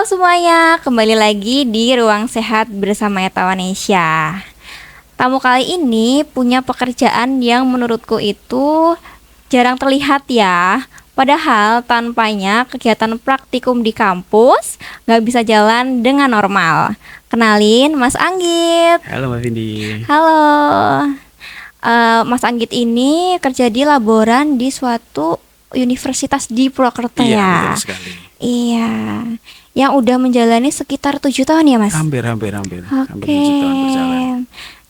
semuanya, kembali lagi di Ruang Sehat bersama Etawanesya. Tamu kali ini punya pekerjaan yang menurutku itu jarang terlihat ya. Padahal tanpanya kegiatan praktikum di kampus nggak bisa jalan dengan normal. Kenalin Mas Anggit. Halo Mbak Vindi. Halo. Mas Anggit ini kerja di laboran di suatu universitas di Purwokerto Iya, ya. betul sekali. Iya, yang udah menjalani sekitar 7 tahun ya Mas? Hampir Oke. 7 tahun berjalan.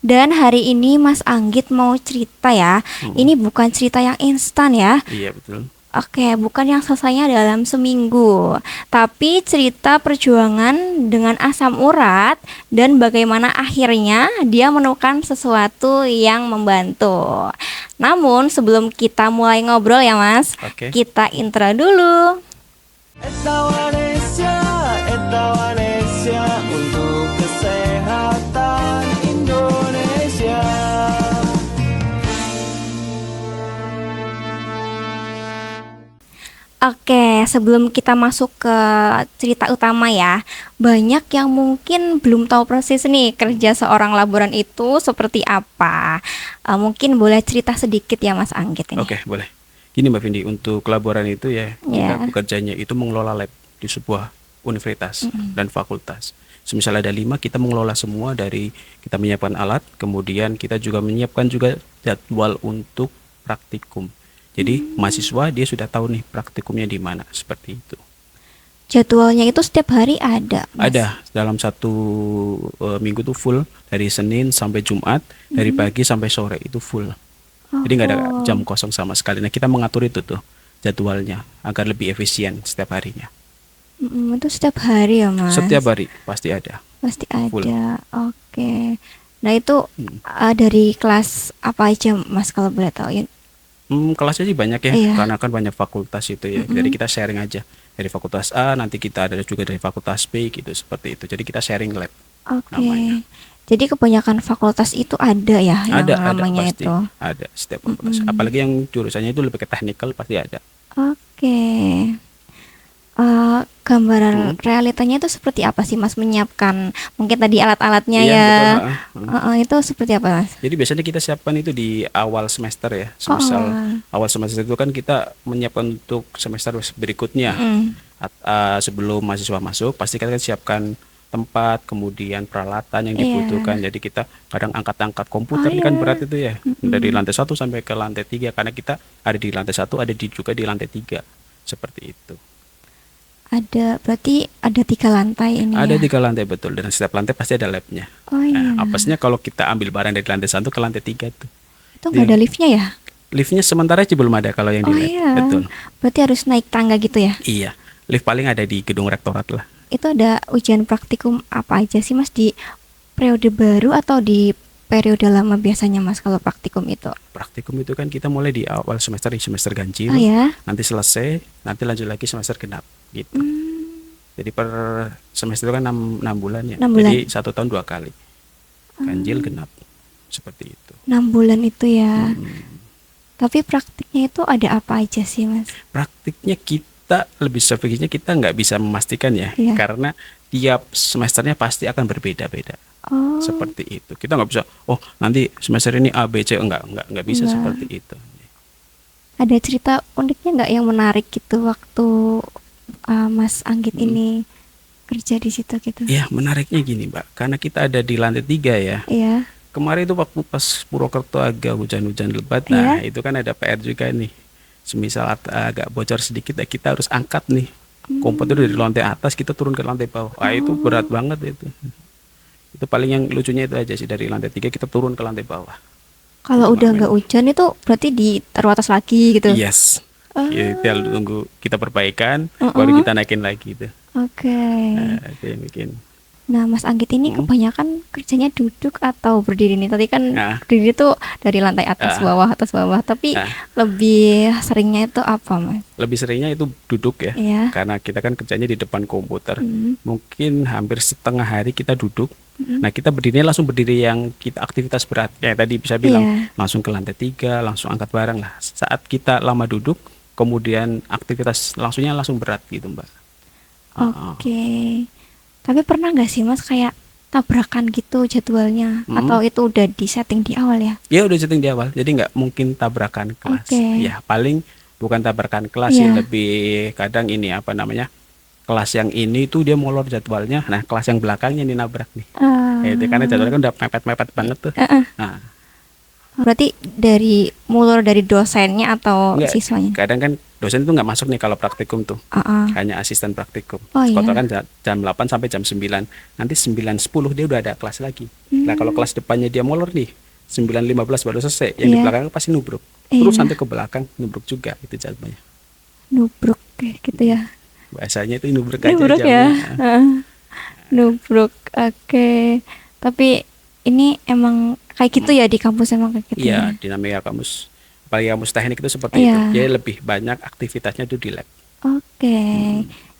Dan hari ini Mas Anggit mau cerita ya. Mm-mm. Ini bukan cerita yang instan ya. Iya betul. Oke, bukan yang selesainya dalam seminggu, tapi cerita perjuangan dengan asam urat dan bagaimana akhirnya dia menemukan sesuatu yang membantu. Namun sebelum kita mulai ngobrol ya Mas, Oke. kita intro dulu. Etawanesya, Etawanesya untuk kesehatan Indonesia. Oke, sebelum kita masuk ke cerita utama ya, banyak yang mungkin belum tahu persis nih kerja seorang laboran itu seperti apa. Mungkin boleh cerita sedikit ya Mas Anggit ini. Oke, boleh. Gini Mbak Vindi, untuk laboran itu ya, Ya. kita bekerjanya itu mengelola lab di sebuah universitas dan fakultas. Semisal ada 5, kita mengelola semua, dari kita menyiapkan alat, kemudian kita juga menyiapkan juga jadwal untuk praktikum. Jadi mahasiswa dia sudah tahu nih praktikumnya di mana, seperti itu. Jadwalnya itu setiap hari ada, Mas? Ada dalam satu minggu tuh full, dari Senin sampai Jumat, dari pagi sampai sore itu full. Jadi nggak ada Oh. jam kosong sama sekali. Nah kita mengatur itu tuh jadwalnya agar lebih efisien setiap harinya. Itu setiap hari ya Mas? Setiap hari pasti ada. Pasti Full. ada. Oke. Nah itu Hmm. dari kelas apa aja Mas kalau boleh tahu ya? Kelasnya sih banyak ya, Iya. karena kan banyak fakultas itu ya. Jadi kita sharing aja dari fakultas A, nanti kita ada juga dari fakultas B gitu, seperti itu. Jadi kita sharing lab Oke. namanya. Jadi kebanyakan fakultas itu ada ya yang Ada namanya pasti. itu. Ada setiap fakultas. Apalagi yang jurusannya itu lebih ke technical pasti ada. Oke. Gambaran realitanya itu seperti apa sih Mas menyiapkan mungkin tadi alat-alatnya Iya, ya? betul. Itu seperti apa Mas? Jadi biasanya kita siapkan itu di awal semester ya. Semisal awal semester itu kan kita menyiapkan untuk semester berikutnya. Sebelum mahasiswa masuk, pasti kita kan siapkan tempat, kemudian peralatan yang Iya. dibutuhkan. Jadi kita kadang angkat-angkat komputer ini kan berat itu ya. Dari lantai 1 sampai ke lantai 3, karena kita ada di lantai 1, ada juga di lantai 3. Seperti itu. Berarti ada 3 lantai ini Ada ya? 3 lantai betul, dan setiap lantai pasti ada labnya. Oh iya. Nah, apesnya kalau kita ambil barang dari lantai 1 ke lantai 3 tuh. Itu nggak ada liftnya ya? Liftnya sementara sih belum ada kalau yang di Oh lab. iya. Betul. Berarti harus naik tangga gitu ya? Iya. Lift paling ada di gedung rektorat lah. Itu ada ujian praktikum apa aja sih Mas di periode baru atau di periode lama biasanya Mas kalau praktikum itu? Praktikum itu kan kita mulai di awal semester, di semester ganjil. Oh ya? Nanti selesai, nanti lanjut lagi semester genap gitu. Jadi per semester itu kan 6 bulan ya. 6 bulan. Jadi 1 tahun 2 kali. Ganjil genap. Seperti itu. 6 bulan itu ya. Tapi praktiknya itu ada apa aja sih Mas? Praktiknya kita lebih spesifiknya kita nggak bisa memastikan ya, Iya. karena tiap semesternya pasti akan berbeda-beda. Oh, Seperti itu. Kita nggak bisa, oh nanti semester ini A, B, C, nggak bisa Nggak. seperti itu. ada cerita uniknya nggak yang menarik gitu waktu Mas Anggit ini kerja di situ gitu? Ya menariknya gini Mbak, karena kita ada di lantai 3 ya. Iya. Kemarin itu waktu pas Purwokerto agak hujan-hujan lebat, nah itu kan ada PR juga nih. Semisal agak bocor sedikit, ya kita harus angkat nih komputer dari lantai atas kita turun ke lantai bawah. Wah itu berat banget itu. Itu paling yang lucunya itu aja sih, dari lantai 3 kita turun ke lantai bawah. Kalau udah nggak hujan itu berarti ditaruh atas lagi gitu? Yes. Kita tunggu kita perbaikan, baru kita naikin lagi itu. Oke. Nah, itu yang bikin. Nah, Mas Anggit ini kebanyakan kerjanya duduk atau berdiri nih? Tadi kan Nah. berdiri tuh dari lantai atas bawah. Tapi lebih seringnya itu apa, Mas? Lebih seringnya itu duduk ya, Iya. karena kita kan kerjanya di depan komputer. Mungkin hampir setengah hari kita duduk. Nah kita berdirinya langsung berdiri yang kita aktivitas berat. Kayak tadi bisa bilang Iya. langsung ke lantai 3, langsung angkat barang lah. Saat kita lama duduk, kemudian aktivitas langsung berat gitu Mbak. Oke. Tapi pernah nggak sih Mas kayak tabrakan gitu jadwalnya atau itu udah di setting di awal ya? Ya udah setting di awal, jadi nggak mungkin tabrakan kelas. Oke. Ya paling bukan tabrakan kelas sih, Iya. lebih kadang ini apa namanya, kelas yang ini tuh dia molor jadwalnya, nah kelas yang belakangnya ini nabrak nih. Ya, itu karena jadwalnya kan udah mepet-mepet banget tuh. Nah, Berarti mulur dari dosennya atau enggak, siswanya? kadang kan dosen itu nggak masuk nih kalau praktikum tuh, Ah, ah. hanya asisten praktikum. Oh, Sekolah iya. kan jam 8 sampai jam 9, nanti 9.10 dia udah ada kelas lagi. Nah kalau kelas depannya dia molor nih, 9.15 baru selesai, yang di Iya. belakang pasti nubruk. Terus Iya. nanti ke belakang nubruk juga, itu jadwalnya. Nubruk kayak gitu ya. Bahasanya itu nubruk aja Nubruk jamnya. ya. Nubruk. Oke. Tapi ini emang kayak gitu ya di kampus emang kayak gitu Iya, ya. dinamika kampus, apalagi kampus teknik itu seperti Iya. itu. Jadi lebih banyak aktivitasnya itu di lab. Oke.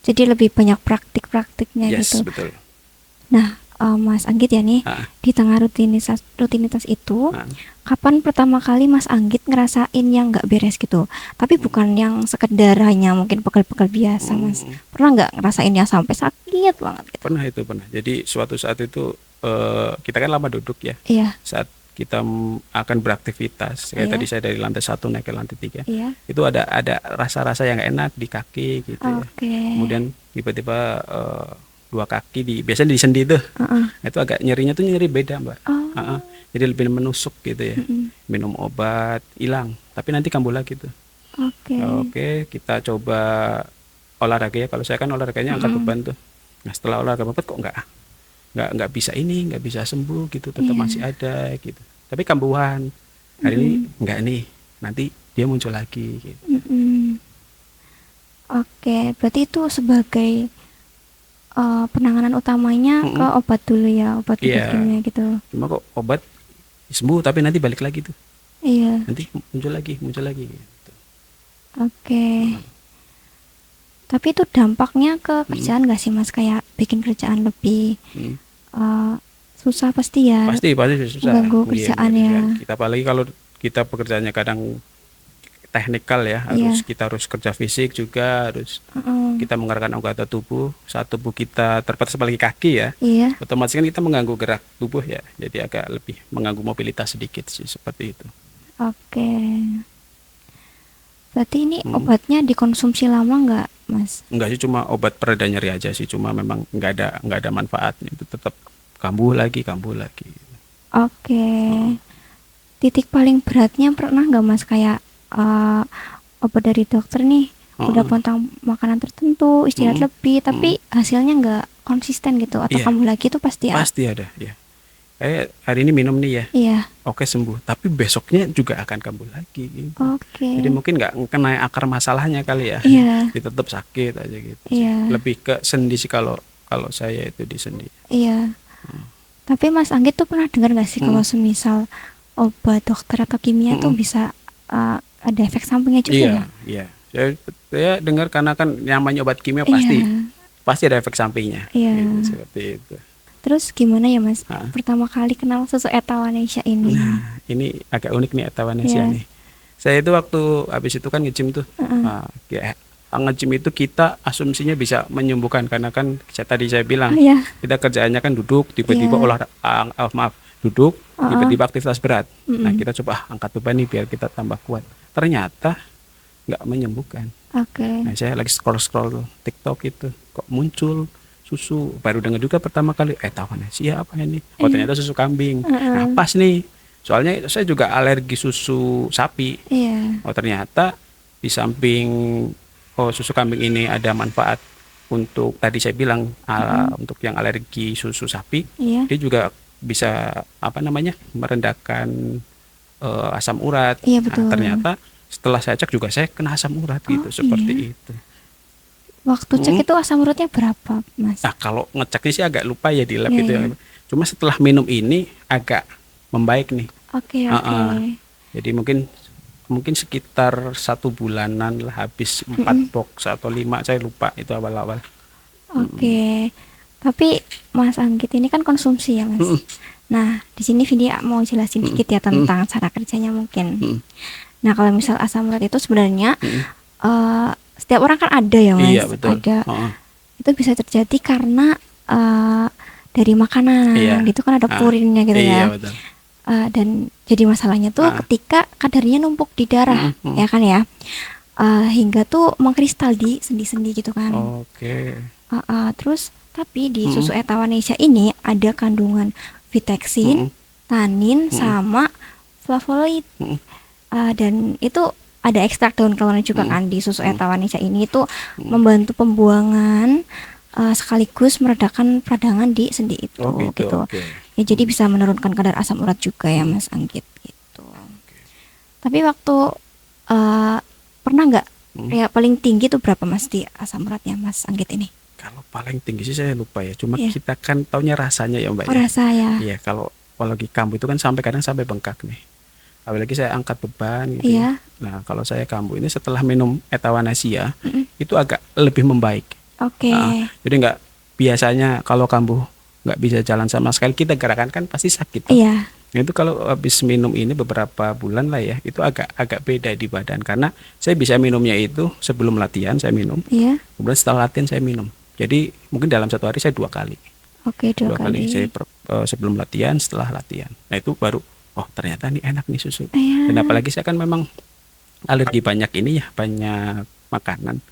Jadi lebih banyak praktik-praktiknya Yes, gitu. betul. Nah, Mas Anggit ya nih, Ah, di tengah rutinitas itu, ah. kapan pertama kali Mas Anggit ngerasain yang nggak beres gitu? Tapi bukan yang sekedar hanya mungkin pegal-pegal biasa, Mas. Pernah nggak ngerasain yang sampai sakit banget gitu? Pernah. Jadi suatu saat itu kita kan lama duduk ya. Iya, Saat kita akan beraktivitas, kayak Iya. tadi saya dari lantai 1 naik ke lantai 3, iya. itu ada rasa-rasa yang enak di kaki gitu ya. Oke. Kemudian tiba-tiba dua kaki biasanya di sendi tuh, Heeh. itu agak nyerinya tuh nyeri beda Mbak. Oh. Heeh. Jadi lebih menusuk gitu ya. Mm-mm. Minum obat hilang, tapi nanti kambuh lagi tuh. Oke. Oke, kita coba olahraga ya. Kalau saya kan olahraganya angkat beban tuh. Nah setelah olahraga beban kok nggak bisa nggak bisa sembuh gitu, tetap Iya. masih ada gitu. Tapi kambuhan hari ini nggak nih, nanti dia muncul lagi gitu. Mm-mm. Oke, berarti itu sebagai penanganan utamanya ke obat dulu ya, obat Iya. kimia gitu. Cuma kok obat sembuh tapi nanti balik lagi tuh, Iya. nanti muncul lagi gitu. Oke. Tapi itu dampaknya ke kerjaan nggak sih Mas? Kayak bikin kerjaan lebih Hmm. susah pasti ya. Pasti susah. Mengganggu Iya, kerjaan iya, ya. kita apalagi kalau kita pekerjaannya kadang teknikal ya, kita harus kerja fisik juga, harus Heeh. kita menggerakkan anggota tubuh. Saat tubuh kita terbatas apalagi kaki ya, Iya. otomatis kan kita mengganggu gerak tubuh ya, jadi agak lebih mengganggu mobilitas sedikit sih, seperti itu. Oke. Berarti ini obatnya dikonsumsi lama nggak, Mas? Enggak sih, cuma obat pereda nyeri aja sih, cuma memang nggak ada manfaatnya, itu tetap kambuh lagi. Oke. Titik paling beratnya pernah nggak Mas kayak obat dari dokter nih udah pontang makanan tertentu, istirahat lebih, tapi hasilnya nggak konsisten gitu atau Iya. kambuh lagi itu pasti ada. Pasti ada ya. Kayak hari ini minum nih ya, Iya. oke sembuh, tapi besoknya juga akan kambuh lagi gitu. Oke. Jadi mungkin nggak kena akar masalahnya kali ya. Iya. Dia tetap sakit aja gitu. Iya. Lebih ke sendi sih kalau saya itu di sendi. Iya. Tapi Mas Anggit tuh pernah dengar nggak sih kalau semisal obat dokter atau kimia tuh bisa ada efek sampingnya juga ya? Iya. Saya dengar, karena kan namanya obat kimia Iya. pasti ada efek sampingnya. Iya. Gitu, seperti itu. Terus gimana ya Mas? Pertama kali kenal susu Etawanesia ini. Nah, ini agak unik nih Etawanesia Iya. nih. Saya itu waktu habis itu kan nge-gym tuh. Nge-gym itu kita asumsinya bisa menyembuhkan, karena kan tadi saya bilang Iya. kita kerjaannya kan duduk, tiba-tiba duduk, tiba-tiba aktivitas berat. Nah, kita coba angkat beban nih biar kita tambah kuat. Ternyata nggak menyembuhkan. Oke. Nah, saya lagi scroll TikTok itu, kok muncul susu, baru dengar juga pertama kali, Etawanesia apa ini? Oh, ternyata susu kambing. Nah, pas nih, soalnya saya juga alergi susu sapi. Iya. Oh, ternyata di samping susu kambing ini ada manfaat untuk, tadi saya bilang, untuk yang alergi susu sapi, Iya. dia juga bisa merendahkan asam urat. Iya, betul. Nah, ternyata setelah saya cek juga saya kena asam urat gitu, seperti itu. Waktu cek itu asam uratnya berapa, Mas? Nah, kalau ngeceknya sih agak lupa ya di lab Iya, itu iya. ya. Cuma setelah minum ini agak membaik nih. Oke. Jadi mungkin sekitar 1 bulanan lah, habis 4 box atau 5, saya lupa itu awal-awal. Oke. Tapi Mas Anggit ini kan konsumsi ya, Mas. Nah, di sini Vindi mau jelasin dikit ya tentang cara kerjanya mungkin. Nah, kalau misal asam urat itu sebenarnya setiap orang kan ada ya, Mas. Iya, betul. Ada. Heeh. itu bisa terjadi karena dari makanan Iya. itu kan ada purinnya gitu Iya ya. betul. Dan jadi masalahnya tuh ketika kadarnya numpuk di darah, ya kan ya. Hingga tuh mengkristal di sendi-sendi gitu kan. Oke. Terus tapi di susu Etawanesia ini ada kandungan viteksin, tanin, sama flavonoid. Dan itu ada ekstrak daun kelor juga kan di susu Etawanesia ini, itu membantu pembuangan sekaligus meredakan peradangan di sendi itu gitu. Oke. Ya, jadi bisa menurunkan kadar asam urat juga ya Mas Anggit gitu. Tapi waktu pernah nggak ya paling tinggi tuh berapa Mas di asam uratnya Mas Anggit ini? Kalau paling tinggi sih saya lupa ya. Cuma Iya. kita kan taunya rasanya ya Mbak Oh, ya. rasa ya. Iya, kalau lagi kambuh itu kan kadang sampai bengkak nih. Apalagi saya angkat beban gitu. Iya. Nah, kalau saya kambuh ini setelah minum Etawanesia itu agak lebih membaik. Oke. Jadi nggak, biasanya kalau kambuh nggak bisa jalan sama sekali, kita gerakan kan pasti sakit. Iya. Nah, itu kalau habis minum ini beberapa bulan lah ya, itu agak beda di badan, karena saya bisa minumnya itu sebelum latihan saya minum, Iya. kemudian setelah latihan saya minum. Jadi mungkin dalam satu hari saya 2 kali. Oke, dua kali. Saya sebelum latihan, setelah latihan. Nah itu baru, oh ternyata nih enak nih susu. Iya. Dan apalagi saya kan memang alergi banyak ini ya, banyak makanan.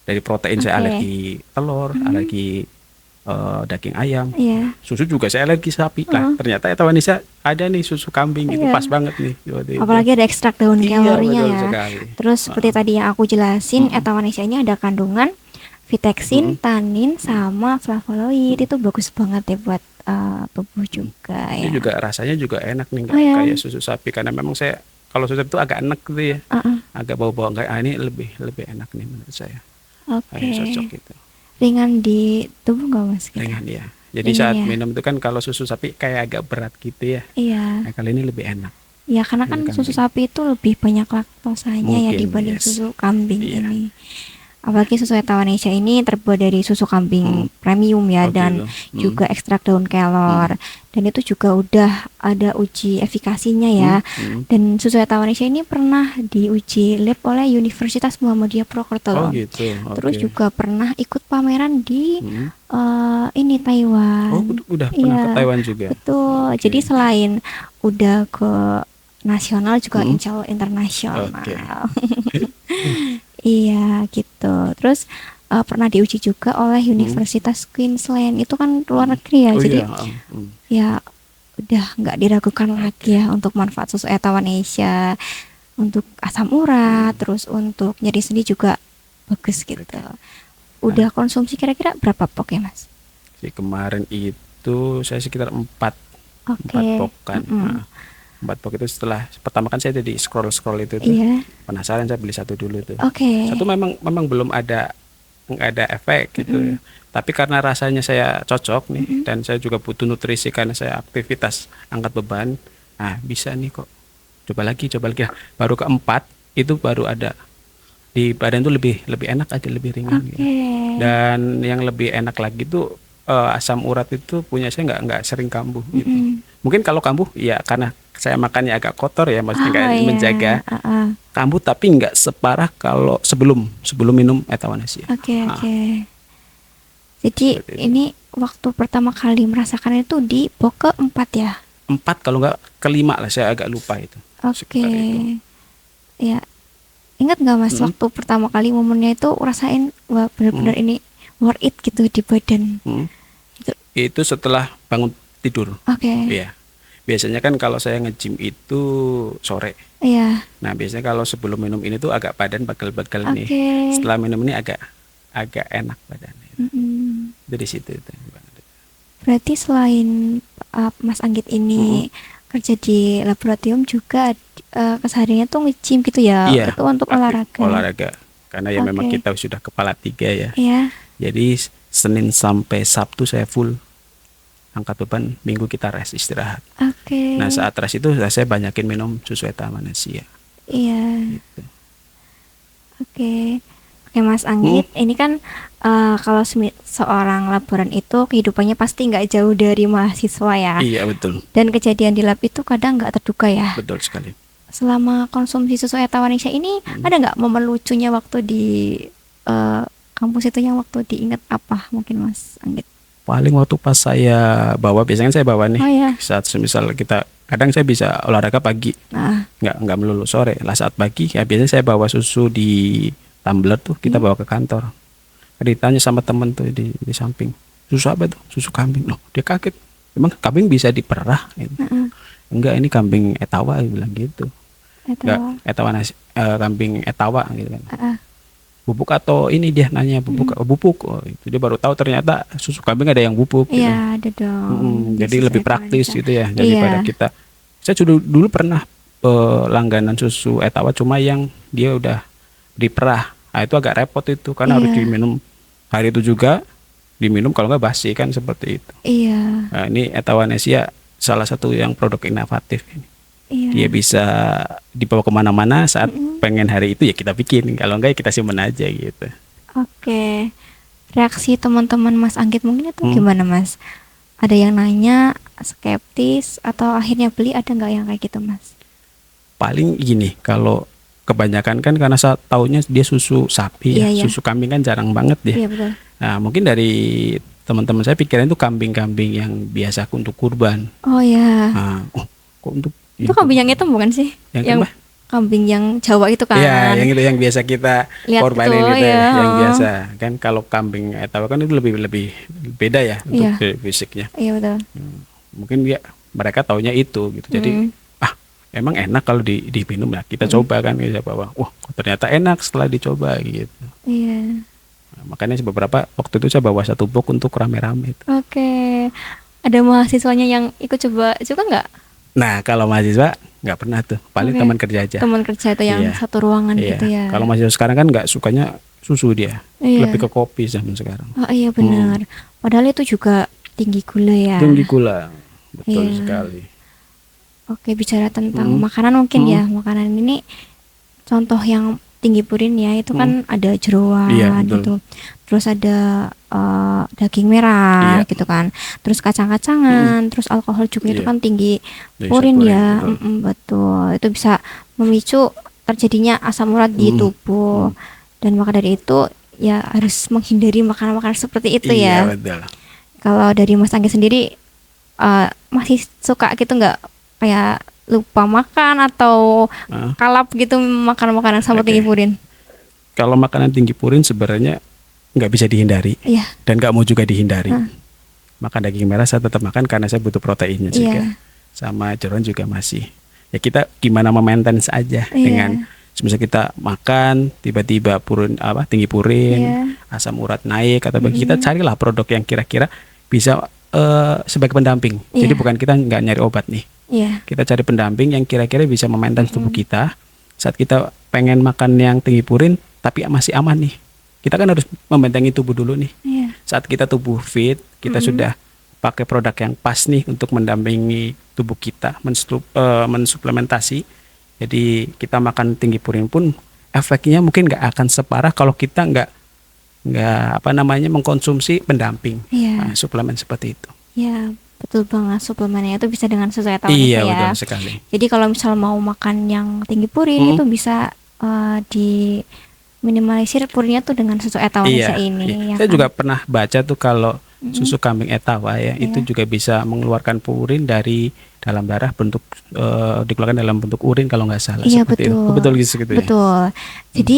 Dari protein saya Oke. alergi telur, alergi daging ayam. Iya. Susu juga saya alergi sapi. Nah ternyata Etawanesia ada nih susu kambing, itu Iya. pas banget nih. Waktu itu. Apalagi ada ekstrak daun Iya, kelornya betul ya. sekali. Terus seperti tadi yang aku jelasin, Etawanesia ini ada kandungan viteksin, tanin, sama flavonoid. Itu bagus banget ya buat tubuh juga ya. Itu juga rasanya juga enak nih, nggak Oh, ya. kayak susu sapi, karena memang saya kalau susu itu agak enak gitu ya. Agak bau-bau, enggak, ini lebih enak nih menurut saya. Oke. Kayak cocok gitu. Ringan di tubuh nggak Mas? Kita? Ringan ya. Jadi Ringan saat ya. minum itu kan kalau susu sapi kayak agak berat gitu ya. Iya. Nah, kali ini lebih enak. Ya karena kan Kambing. susu sapi itu lebih banyak laktosanya ya Mungkin, dibanding yes. susu kambing Iya. ini. Apalagi susu Etawanesia ini terbuat dari susu kambing premium ya, Oh, dan gitu. juga ekstrak daun kelor. Dan itu juga udah ada uji efikasinya ya. Dan susu Etawanesia ini pernah diuji lab oleh Universitas Muhammadiyah Purwokerto. Oh gitu. Terus Oke. juga pernah ikut pameran di Hmm. ini Taiwan. Oh, udah pernah Iya. ke Taiwan juga. Betul. Oke. Jadi selain udah ke nasional juga insya Allah internasional. Oke. Iya gitu. Terus pernah diuji juga oleh Universitas Queensland. Itu kan luar negeri ya. Oh Jadi iya. ya udah nggak diragukan lagi ya untuk manfaat susu Etawanesia, untuk asam urat, terus untuk nyeri sendi juga bagus gitu. Udah konsumsi kira-kira berapa pok ya Mas? Si kemarin itu saya sekitar 4 Oke. pokan. Nah, 4 pok itu setelah pertama kan saya jadi scroll itu tuh. Iya. Penasaran, saya beli satu dulu tuh. Oke. Satu memang belum nggak ada efek gitu ya. Tapi karena rasanya saya cocok nih, dan saya juga butuh nutrisi karena saya aktivitas angkat beban. Nah, bisa nih kok. Coba lagi. Nah, baru keempat itu baru ada di badan tuh lebih enak aja, lebih ringan Oke. gitu. Dan yang lebih enak lagi tuh asam urat itu punya saya nggak sering kambuh gitu. Mungkin kalau kambuh ya karena saya makannya agak kotor ya, maksudnya nggak iya. menjaga kambuh, tapi nggak separah kalau sebelum minum Etawanesia. Oke. Jadi Seperti itu. ini waktu pertama kali merasakan itu di pok keempat ya. 4 kalau nggak kelima lah, saya agak lupa itu. Oke. Sekitar itu. Ya. Ingat nggak Mas waktu pertama kali momennya itu rasain wah benar-benar ini worth it gitu di badan. Itu setelah bangun tidur. Oke. Iya. Biasanya kan kalau saya nge-gym itu sore. Iya. Nah, biasanya kalau sebelum minum ini tuh agak badan bagel-bagel nih. Oke. Setelah minum ini agak enak badannya. Mm-mm. Dari situ itu. Berarti selain Mas Anggit ini kerja di laboratorium juga kesehariannya tuh nge-gym gitu ya? Iya. Itu untuk aktif olahraga. Olahraga. Karena ya memang Oke. kita sudah kepala 3 ya. Iya. Jadi Senin sampai Sabtu saya full angkat beban, Minggu kita rest, istirahat. Oke. Nah, saat rest itu saya banyakin minum susu Etawanesia. Iya. Gitu. Oke. Oke Mas Anggit, ini kan kalau seorang laboran itu kehidupannya pasti nggak jauh dari mahasiswa ya. Iya, betul. Dan kejadian di lab itu kadang nggak terduga ya. Betul sekali. Selama konsumsi susu Etawanesia ini ada nggak momen lucunya waktu di kampus itu yang waktu diingat apa mungkin Mas Anggit? Paling waktu pas saya bawa, biasanya saya bawa nih Oh ya. saat semisal kita, kadang saya bisa olahraga pagi, Nah, nggak melulu sore lah. Saat pagi ya biasanya saya bawa susu di tumbler tuh, kita bawa ke kantor. Ditanya sama temen tuh di samping, susu apa tuh? Susu kambing. Loh, dia kaget, emang kambing bisa diperah gitu. Enggak, ini kambing etawa, dia bilang gitu. itu. Enggak, etawa nasi, kambing etawa gitu kan. Heeh. Bubuk atau ini, dia nanya bubuk, bubuk. Oh, itu dia baru tahu ternyata susu kambing ada yang bubuk gitu. Iya, ada dong. Jadi Susu lebih etawa praktis bisa. gitu ya daripada Iya. kita. Saya dulu pernah langganan susu etawa, cuma yang dia udah diperah. Nah, itu agak repot itu karena harus Iya. diminum hari itu juga, diminum kalau nggak basi kan, seperti itu. Iya. Nah, ini Etawanesia salah satu yang produk inovatif ini. Iya. Dia bisa dibawa kemana-mana saat pengen hari itu ya kita bikin, kalau enggak ya kita simpen aja gitu. Oke. Reaksi teman-teman Mas Anggit mungkin itu Hmm. gimana Mas? Ada yang nanya, skeptis, atau akhirnya beli, ada nggak yang kayak gitu Mas? Paling gini, kalau kebanyakan kan karena saya taunya dia susu sapi ya, Iya, iya. susu kambing kan jarang banget ya. Iya betul. Nah, mungkin dari teman-teman saya pikiran itu kambing-kambing yang biasa untuk kurban. Oh ya. Nah, oh, kok untuk Itu kambing yang hitam bukan sih? Yang apa? Kambing yang Jawa itu kan. Iya, yang itu yang biasa kita Lihat korbanin itu, gitu ya, ya. yang biasa. Kan kalau kambing etawa kan itu lebih beda ya untuk Iya. fisiknya. Iya betul. Mungkin dia mereka taunya itu gitu. Jadi emang enak kalau diminum ya. Kita coba kan kita bawa. Wah, kok ternyata enak setelah dicoba gitu. Iya. Nah, makanya beberapa waktu itu saya bawa satu box untuk rame-rame itu. Oke. Ada mahasiswanya yang ikut coba juga nggak? Nah, kalau mahasiswa nggak pernah tuh, paling Oke. teman kerja aja. Teman kerja itu yang Iya. satu ruangan Iya. gitu ya. Kalau mahasiswa sekarang kan nggak sukanya susu dia, Iya. lebih ke kopi zaman sekarang. Oh iya benar. Padahal itu juga tinggi gula ya. Tinggi gula, betul Iya. sekali. Oke, bicara tentang makanan mungkin ya. Makanan ini contoh yang tinggi purin ya, itu kan ada jeroan Iya, betul. gitu. Terus ada daging merah Iya. gitu kan. Terus kacang-kacangan, terus alkohol juga itu Iya. kan tinggi Tinggi purin purin, ya. betul. Betul. Itu bisa memicu terjadinya asam urat di tubuh. Dan maka dari itu ya harus menghindari makanan-makanan seperti itu Iya, ya. betul. Kalau dari Mas Anggi sendiri masih suka gitu nggak, kayak lupa makan atau kalap gitu makan makanan sama Oke. tinggi purin? Kalau makanan tinggi purin sebenarnya nggak bisa dihindari Iya. dan nggak mau juga dihindari. Makan daging merah saya tetap makan karena saya butuh proteinnya juga. Iya. Sama jeroan juga masih. Ya kita gimana memaintain aja Iya. dengan misalnya kita makan tiba-tiba tinggi purin, Iya. asam urat naik atau kita carilah produk yang kira-kira bisa sebagai pendamping. Iya. Jadi bukan kita nggak nyari obat nih. Iya. Kita cari pendamping yang kira-kira bisa memaintain tubuh kita saat kita pengen makan yang tinggi purin tapi masih aman nih. Kita kan harus membentengi tubuh dulu nih. Iya. Saat kita tubuh fit, kita sudah pakai produk yang pas nih untuk mendampingi tubuh kita, mensuplementasi. Jadi kita makan tinggi purin pun efeknya mungkin nggak akan separah kalau kita nggak mengkonsumsi pendamping. Iya. Suplemen seperti itu. Iya, betul banget, suplemennya itu bisa dengan sesuai tahu Iya, ya. betul sekali. Jadi kalau misal mau makan yang tinggi purin itu bisa di minimalisir purinnya tuh dengan susu Etawanesia ini. Iya. Ya Saya kan? juga pernah baca tuh kalau susu kambing etawa ya, itu Iya. juga bisa mengeluarkan purin dari dalam darah dikeluarkan dalam bentuk urin kalau nggak salah. Iya seperti betul. itu. Betul gitu ya. Betul. Jadi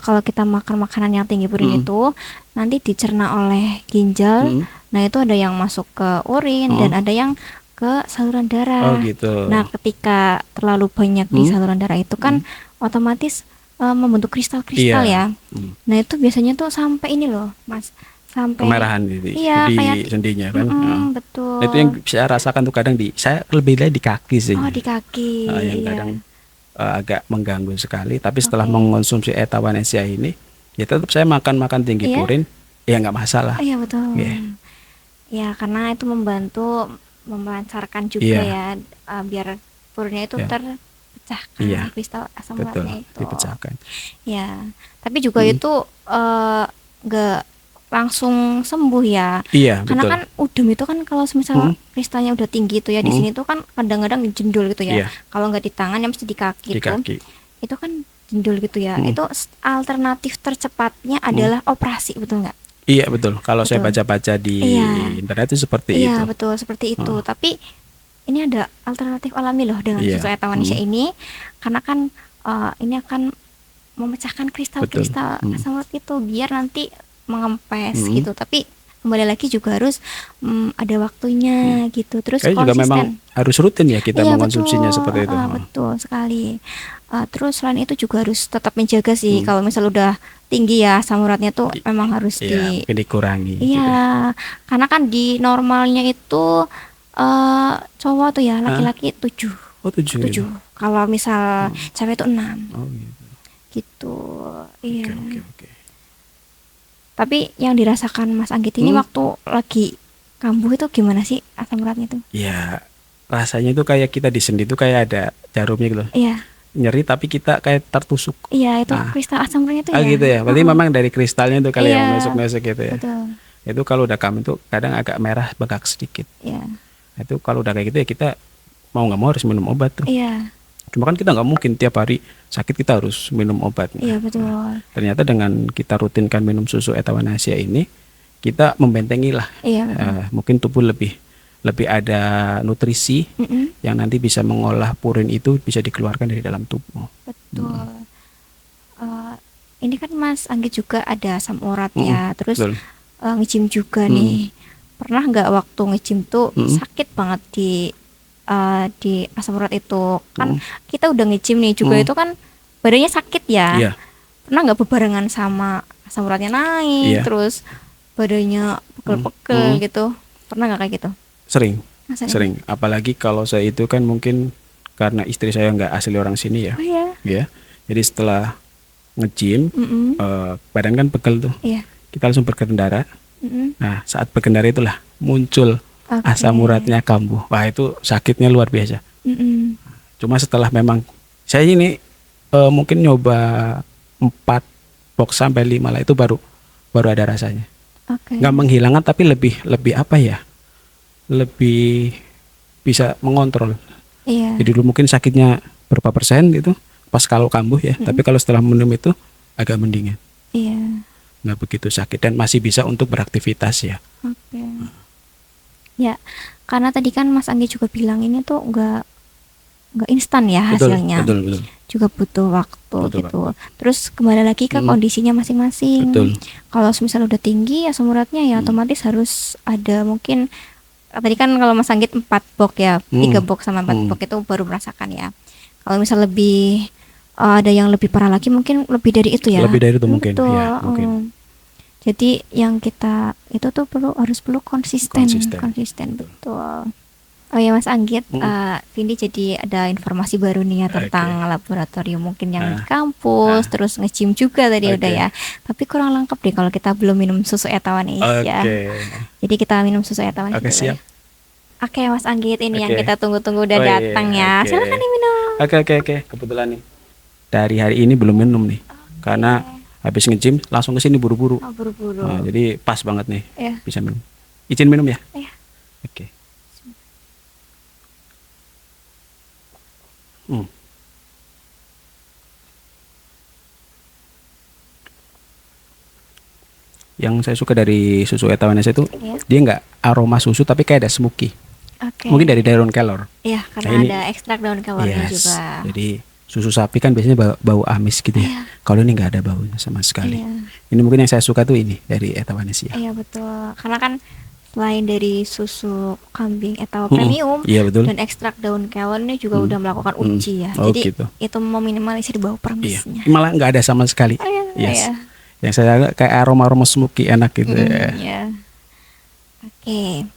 kalau kita makan makanan yang tinggi purin itu nanti dicerna oleh ginjal. Nah itu ada yang masuk ke urin dan ada yang ke saluran darah. Oh gitu. Nah ketika terlalu banyak di saluran darah itu kan otomatis membentuk kristal-kristal Iya. ya. Nah itu biasanya tuh sampai ini loh Mas, sampai Kemerahan di Iya, kayak sendinya kan. betul. Nah, itu yang saya rasakan tuh kadang saya lebih di kaki sih. Oh di kaki. Yang iya. kadang agak mengganggu sekali. Tapi setelah mengonsumsi Etawanesia ini, ya tetap saya makan tinggi Iya. purin, ya nggak masalah. Iya betul. Iya. Ya karena itu membantu melancarkan juga Iya. ya, biar purinnya itu Iya. terpecahkan Iya. kristal asam Betul, uratnya itu. dipecahkan. Ya, tapi juga itu nggak langsung sembuh ya. Iya, Karena betul. kan udem itu kan kalau misal kristalnya udah tinggi itu ya di sini tuh kan kadang-kadang jendul gitu ya. Iya. Kalau nggak di tangan ya mesti di kaki Di tuh. kaki. Itu kan dindul gitu ya. Mm. Itu alternatif tercepatnya adalah operasi, betul nggak? Iya betul. Kalau saya Betul. baca-baca di Iya. internet itu seperti Iya, itu. betul seperti itu. Oh. Tapi ini ada alternatif alami loh dengan Iya. susu etawanesia ini, karena kan ini akan memecahkan kristal-kristal Betul. asam urat itu biar nanti mengempes Hmm. gitu. Tapi kembali lagi juga harus ada waktunya gitu. Terus Kayaknya juga memang konsisten. harus rutin ya kita Iya, mengkonsumsinya betul, seperti itu. Oh. betul sekali. Terus selain itu juga harus tetap menjaga sih. Hmm. Kalau misal udah tinggi ya asam uratnya tuh memang harus Iya, mungkin dikurangi. gitu. iya, karena kan di normalnya itu cowok tuh ya laki-laki 7. Oh 7 gitu. 7. Kalau misal cewek itu 6 Oh gitu. gitu. Iya. Oke, oke. Tapi yang dirasakan Mas Anggit ini waktu lagi kambuh itu gimana sih asam uratnya itu? Ya rasanya itu kayak kita di sendi itu kayak ada jarumnya gitu. Iya. Nyeri tapi kita kayak tertusuk. Iya, itu Ah. kristal asam uratnya itu Ah ya. gitu ya. Berarti memang dari kristalnya itu kali Iya. yang mesuk-mesuk gitu ya. Betul. Itu kalau udah kambuh itu kadang agak merah bengkak sedikit. Iya. Itu kalau udah kayak gitu ya kita mau nggak mau harus minum obat tuh. Iya. Cuma kan kita nggak mungkin tiap hari sakit kita harus minum obat. Iya, betul. Ternyata dengan kita rutinkan minum susu etawanesia ini kita membentengi lah. Iya, betul. Mungkin tubuh lebih ada nutrisi Mm-mm. yang nanti bisa mengolah purin itu bisa dikeluarkan dari dalam tubuh. Betul. Ini kan Mas Anggit juga ada asam urat ya, terus Betul. nge-gym juga nih. Pernah nggak waktu nge-gym tuh sakit banget di asam urat itu? Kan kita udah nge-gym nih juga itu kan badannya sakit ya. Iya. Pernah nggak bebarengan sama asam uratnya naik, Iya. terus badannya pegel-pegel gitu? Pernah nggak kayak gitu? Sering, Rasanya? sering. Apalagi kalau saya itu kan mungkin karena istri saya nggak asli orang sini ya, Oh iya. ya. Jadi setelah nge-gym, Mm-mm. badan kan pegel tuh. Iya. Kita langsung berkendara. Mm-mm. Nah, saat berkendara itulah muncul Oke. asam uratnya kambuh. Wah, itu sakitnya luar biasa. Mm-mm. Cuma setelah memang saya ini mungkin nyoba 4 box sampai 5 lah itu baru ada rasanya. Oke. Nggak menghilangkan tapi lebih apa ya? Lebih bisa mengontrol. Iya. Jadi dulu mungkin sakitnya berapa persen gitu pas kalau kambuh ya, tapi kalau setelah minum itu agak mendingan. Iya. Nggak begitu sakit dan masih bisa untuk beraktivitas ya. Oke. Ya, karena tadi kan Mas Anggi juga bilang ini tuh nggak instan ya hasilnya. Betul. Juga butuh waktu Butuh gitu. Terus kembali lagi ke kondisinya masing-masing. Betul. Kalau misal udah tinggi asam uratnya ya otomatis harus ada mungkin tadi kan kalau Mas Anggit 4 box ya, 3 box sama 4 box itu baru merasakan ya. Kalau misal lebih ada yang lebih parah lagi mungkin lebih dari itu ya. Lebih dari itu mungkin, Betul. ya, mungkin. Jadi yang kita itu tuh harus konsisten, Konsisten. betul. Oh ya Mas Anggit, ini jadi ada informasi baru nih ya tentang laboratorium mungkin yang di kampus, terus nge-gym juga tadi udah ya. Tapi kurang lengkap deh kalau kita belum minum susu etawanesia. Jadi kita minum susu etawanesia. Oke, dulu siap. ya. Oke Mas Anggit, ini yang Oke. kita tunggu-tunggu udah Oh, iya, datang ya. oke. Silakan diminum. Oke. Kebetulan nih. Dari hari ini belum minum nih. Karena habis nge-gym langsung ke sini buru-buru. Oh, buru-buru. Nah, jadi pas banget nih. Iya. Bisa minum. Izin minum ya? Iya. Oke. Yang saya suka dari susu etawanesia itu Iya. dia nggak aroma susu tapi kayak ada smoky. Oke. Mungkin dari daun kelor. Iya, karena Nah, ini- ada ekstrak daun kelornya Yes. juga. Jadi susu sapi kan biasanya bau amis gitu ya. Kalau ini nggak ada baunya sama sekali. Iya. Ini mungkin yang saya suka tuh ini dari etawanesia. Iya betul, karena kan selain dari susu kambing Etawa premium Iya betul. dan ekstrak daun kelor ini juga udah melakukan uji ya. Oh, Jadi gitu. itu meminimalisir bau Iya. permisnya. Malah nggak ada sama sekali. Yes. Iya. Yang saya agak kayak aroma smoky enak gitu ya. Iya. Oke,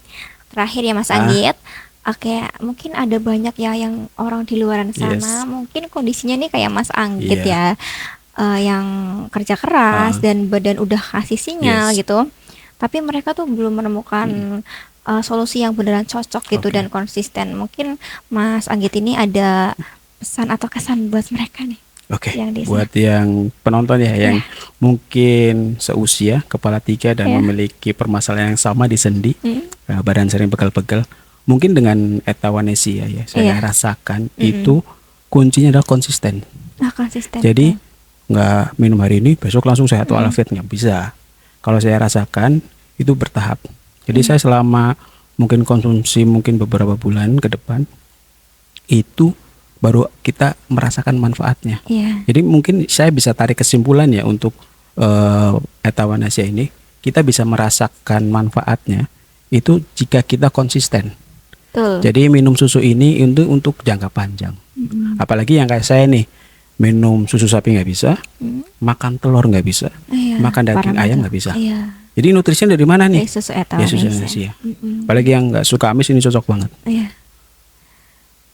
terakhir ya Mas Anggit. Oke, mungkin ada banyak ya yang orang di luaran sana Yes. mungkin kondisinya nih kayak Mas Anggit Iya. ya, yang kerja keras dan badan udah kasih sinyal Yes. gitu, tapi mereka tuh belum menemukan solusi yang beneran cocok gitu Oke. dan konsisten. Mungkin Mas Anggit ini ada pesan atau kesan buat mereka nih. Oke, Yang di buat yang penonton ya, yang mungkin seusia, kepala 3 dan memiliki permasalahan yang sama di sendi, badan sering pegal-pegal, mungkin dengan etawanesia ya, saya rasakan itu kuncinya adalah konsisten. Nah, konsisten. Jadi nggak minum hari ini besok langsung sehat walafiat, nggak bisa. Kalau saya rasakan itu bertahap. Jadi saya selama mungkin konsumsi mungkin beberapa bulan ke depan itu baru kita merasakan manfaatnya. Iya. Jadi mungkin saya bisa tarik kesimpulan ya untuk Etawanesia ini, kita bisa merasakan manfaatnya itu jika kita konsisten. Betul. Jadi minum susu ini untuk jangka panjang. Apalagi yang kayak saya nih, minum susu sapi nggak bisa, makan telur nggak bisa, Iya, makan daging parah ayam itu. nggak bisa. Iya. Jadi nutrisinya dari mana nih? Dari susu Ya Etawanesia. susu Indonesia. Apalagi yang nggak suka amis ini cocok banget. Iya.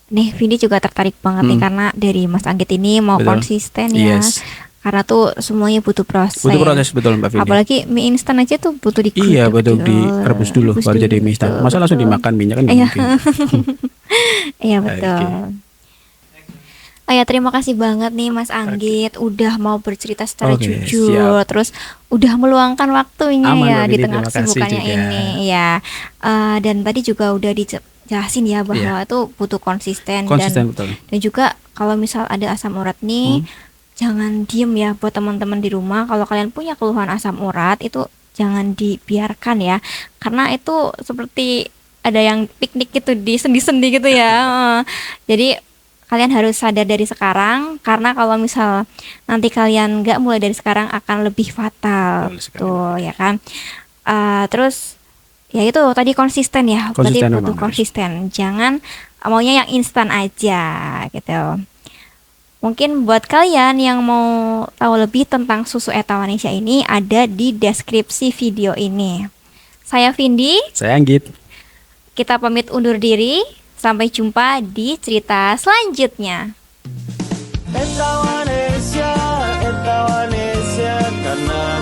Nih, Vindi juga tertarik banget nih karena dari Mas Anggit ini mau Betul. konsisten ya. Yes. Karena tuh semuanya butuh proses. Butuh proses, betul Mbak Vindi. Apalagi mie instan aja tuh butuh Iya, betul, dikutuk direbus dulu baru jadi mie instan. Masa langsung dimakan minyak kan nggak Iya. mungkin. Iya, betul. Oh ya, terima kasih banget nih Mas Anggit udah mau bercerita secara Oke, jujur, siap. terus udah meluangkan waktunya Aman, ya Mbak di Vindi, tengah terima kasih kesibukannya juga. ini ya. Dan tadi juga udah dijelasin ya bahwa itu butuh konsisten, Konsisten, betul. dan juga kalau misal ada asam urat nih jangan diem ya buat teman-teman di rumah. Kalau kalian punya keluhan asam urat itu jangan dibiarkan ya, karena itu seperti ada yang piknik gitu di sendi-sendi gitu ya. Jadi kalian harus sadar dari sekarang, karena kalau misal nanti kalian nggak mulai dari sekarang akan lebih fatal. Betul sekali. Tuh ya kan. Terus ya itu tadi konsisten ya, berarti Konsisten butuh memang harus. konsisten. Jangan maunya yang instan aja gitu. Mungkin buat kalian yang mau tahu lebih tentang susu Etawanesia ini ada di deskripsi video ini. Saya Vindi, Saya Anggit. kita pamit undur diri. Sampai jumpa di cerita selanjutnya. Etawanesia, Etawanesia, karena